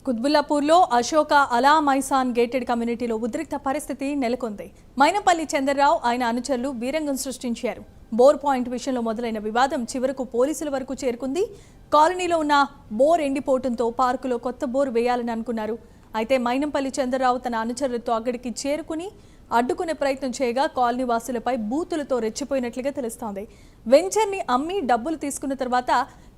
కుత్బుల్లాపూర్లో అశోక అలా my son gated కమ్యూనిటీలో ఉద్రిక్త పరిస్థితి నెలకొంది. మైనంపల్లి చంద్రరావు ఆయన అనుచరులు వీరంగం సృష్టించారు. బోర్ పాయింట్ విషయంలో మొదలైన వివాదం చివరకు పోలీసుల వరకు చేరుకుంది. కాలనీలో ఉన్న బోర్ ఎండిపోవడంతో పార్కులో కొత్త బోర్ వేయాలని అనుకున్నారు. అయితే మైనంపల్లి చంద్రరావు తన అనుచరులతో అక్కడికి చేరుకుని అడ్డుకునే ప్రయత్నం చేయగా కాలనీ వాసులపై బూతులతో రెచ్చిపోయినట్లుగా తెలుస్తోంది. వెంచర్ని అమ్మి డబ్బులు తీసుకున్న తర్వాత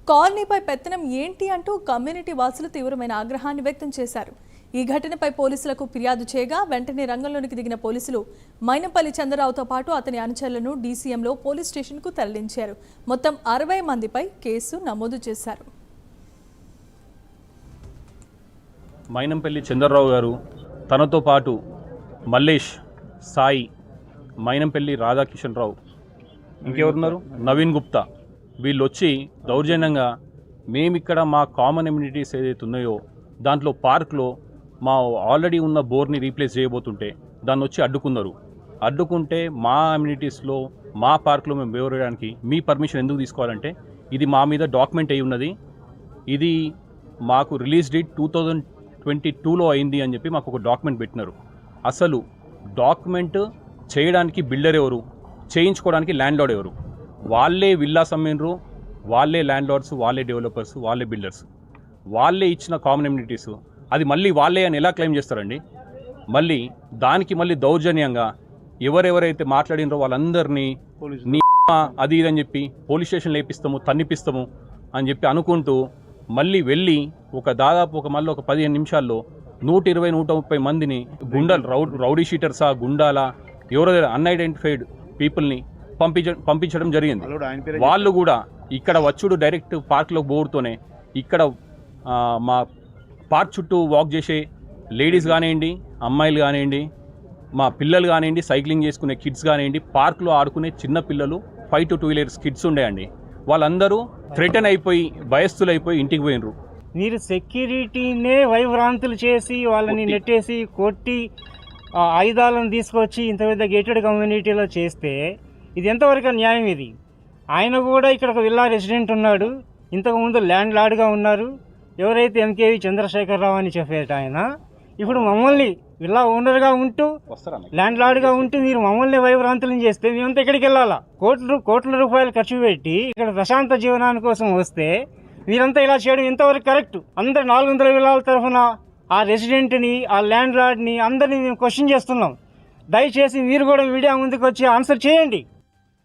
కాలనీపై పెత్తనం ఏంటి అంటూ కమ్యూనిటీ వాసులు తీవ్రమైన ఆగ్రహాన్ని వ్యక్తం చేశారు. ఈ ఘటనపై పోలీసులకు ఫిర్యాదు చేయగా వెంటనే రంగంలోనికి దిగిన పోలీసులు మైనంపల్లి చంద్రరావుతో పాటు అతని అనుచరులను డీసీఎంలో పోలీస్ స్టేషన్కు తరలించారు. మొత్తం 60 మందిపై కేసు నమోదు చేశారు. మైనంపల్లి చంద్రరావు గారు, తనతో పాటు మల్లేష్, సాయి, మైనంపల్లి రాధాకిషన్ రావు, ఇంకెవరున్నారు, నవీన్ గుప్తా, వీళ్ళు వచ్చి దౌర్జన్యంగా మేమిక్కడ మా కామన్ ఎమ్యూనిటీస్ ఏదైతే ఉన్నాయో దాంట్లో పార్క్లో మా ఆల్రెడీ ఉన్న బోర్ని రీప్లేస్ చేయబోతుంటే దాన్ని వచ్చి అడ్డుకున్నారు. అడ్డుకుంటే మా ఎమ్యూనిటీస్లో మా పార్క్లో మేము బోర్ వేయడానికి మీ పర్మిషన్ ఎందుకు తీసుకోవాలంటే ఇది మా మీద డాక్యుమెంట్ అయి ఉన్నది, ఇది మాకు రిలీజ్ డేట్ 2022లో అయింది అని చెప్పి మాకు ఒక డాక్యుమెంట్ పెట్టినారు. అసలు డాక్యుమెంట్ చేయడానికి బిల్డర్ ఎవరు, చేయించుకోవడానికి ల్యాండ్ లార్డ్ ఎవరు? వాళ్ళే విల్లాస్ అమ్మినరు, వాళ్ళే ల్యాండ్ లార్డ్స్, వాళ్ళే డెవలపర్స్, వాళ్ళే బిల్డర్స్, వాళ్ళే ఇచ్చిన కామన్ ఎమ్యూనిటీస్ అది మళ్ళీ వాళ్ళే అని ఎలా క్లెయిమ్ చేస్తారండి? మళ్ళీ దౌర్జన్యంగా ఎవరెవరైతే మాట్లాడినరో వాళ్ళందరినీ నీ అది ఇదని చెప్పి పోలీస్ స్టేషన్లో వేపిస్తాము, తన్నిపిస్తాము అని చెప్పి అనుకుంటూ మళ్ళీ వెళ్ళి దాదాపు ఒక 15 నిమిషాల్లో 120-130 మందిని రౌడీ షీటర్సా, గుండాలా, ఎవరో అన్ఐడెంటిఫైడ్ పీపుల్ని పంపించడం జరిగింది. వాళ్ళు కూడా ఇక్కడ వచ్చుడు డైరెక్ట్ పార్క్లో బోర్తోనే ఇక్కడ మా పార్క్ చుట్టూ వాక్ చేసే లేడీస్ కానివ్వండి, అమ్మాయిలు కానివ్వండి, మా పిల్లలు కానివ్వండి, సైక్లింగ్ చేసుకునే కిడ్స్ కానివ్వండి, పార్క్లో ఆడుకునే చిన్న పిల్లలు 5 to 12 years కిడ్స్ ఉండేయండి. వాళ్ళందరూ థ్రెటన్ అయిపోయి భయస్థులైపోయి ఇంటికి పోయినరు. మీరు సెక్యూరిటీనే వైభ్రాంతులు చేసి వాళ్ళని నెట్టేసి కొట్టి ఆయుధాలను తీసుకొచ్చి ఇంత పెద్ద గేటెడ్ కమ్యూనిటీలో చేస్తే ఇది ఎంతవరకు న్యాయం? ఇది ఆయన కూడా ఇక్కడ ఒక విల్లా రెసిడెంట్ ఉన్నాడు, ఇంతకుముందు ల్యాండ్ లార్డ్గా ఉన్నారు. ఎవరైతే ఎంకేవి చంద్రశేఖరరావు అని చెప్పేట ఆయన ఇప్పుడు మమ్మల్ని విల్లా ఓనర్గా ఉంటూ ల్యాండ్ లార్డ్గా ఉంటూ మీరు మమ్మల్ని వైభ్రాంతులను చేస్తే మేమంతా ఎక్కడికి వెళ్ళాలా? కోట్ల రూపాయలు ఖర్చు పెట్టి ఇక్కడ ప్రశాంత జీవనాని కోసం వస్తే మీరంతా ఇలా చేయడం ఎంతవరకు కరెక్ట్? అందరు 400 విల్లాల తరఫున ఆ రెసిడెంట్ని, ఆ ల్యాండ్ లార్డ్ని అందరినీ మేము క్వశ్చన్ చేస్తున్నాం. దయచేసి మీరు కూడా మీడియా ముందుకు వచ్చి ఆన్సర్ చేయండి.